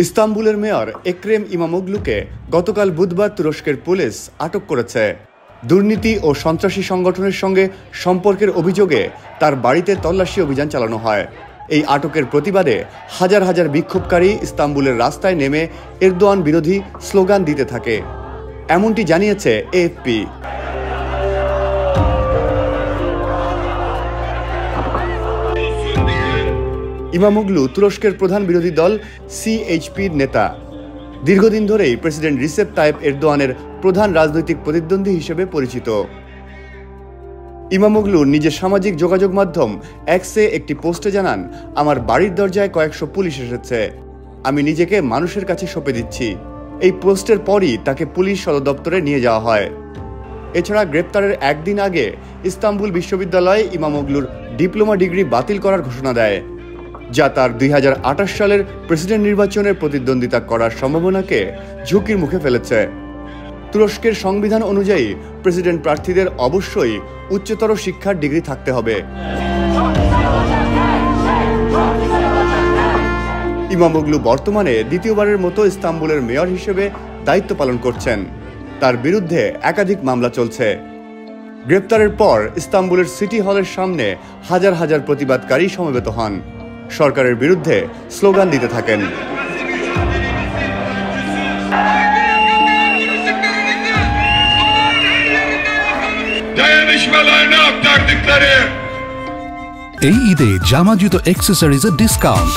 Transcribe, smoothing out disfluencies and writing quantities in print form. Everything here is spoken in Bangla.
ইস্তাম্বুলের মেয়র এক্রেম ইমামোগলুকে গতকাল বুধবার তুরস্কের পুলিশ আটক করেছে। দুর্নীতি ও সন্ত্রাসী সংগঠনের সঙ্গে সম্পর্কের অভিযোগে তার বাড়িতে তল্লাশি অভিযান চালানো হয়। এই আটকের প্রতিবাদে হাজার হাজার বিক্ষোভকারী ইস্তাম্বুলের রাস্তায় নেমে এরদোয়ান বিরোধী স্লোগান দিতে থাকে, এমনটি জানিয়েছে এএফপি। ইমামোগলু তুরস্কের প্রধান বিরোধী দল সিএইচপির নেতা। দীর্ঘদিন ধরেই প্রেসিডেন্ট রিসেপ তাইপ এরদোয়ানের প্রধান রাজনৈতিক প্রতিদ্বন্দ্বী হিসেবে পরিচিত। ইমামোগলু নিজের সামাজিক যোগাযোগ মাধ্যম এক্সে একটি পোস্টে জানান, আমার বাড়ির দরজায় কয়েকশো পুলিশ এসেছে, আমি নিজেকে মানুষের কাছে সঁপে দিচ্ছি। এই পোস্টের পরই তাকে পুলিশ সদর দপ্তরে নিয়ে যাওয়া হয়। এছাড়া গ্রেপ্তারের একদিন আগে ইস্তাম্বুল বিশ্ববিদ্যালয় ইমামোগলুর ডিপ্লোমা ডিগ্রি বাতিল করার ঘোষণা দেয়, যা তার 2028 সালের প্রেসিডেন্ট নির্বাচনের প্রতিদ্বন্দ্বিতা করার সম্ভাবনাকে ঝুঁকির মুখে ফেলেছে। তুরস্কের সংবিধান অনুযায়ী প্রেসিডেন্ট প্রার্থীদের অবশ্যই উচ্চতর শিক্ষার ডিগ্রি থাকতে হবে। ইমামোগলু বর্তমানে দ্বিতীয়বারের মতো ইস্তাম্বুলের মেয়র হিসেবে দায়িত্ব পালন করছেন। তার বিরুদ্ধে একাধিক মামলা চলছে। গ্রেপ্তারের পর ইস্তাম্বুলের সিটি হলের সামনে হাজার হাজার প্রতিবাদকারী সমবেত হন, সরকারের বিরুদ্ধে স্লোগান দিতে থাকেন। এই ঈদে জামা জুতো অ্যাক্সেসরিজের ডিসকাউন্ট।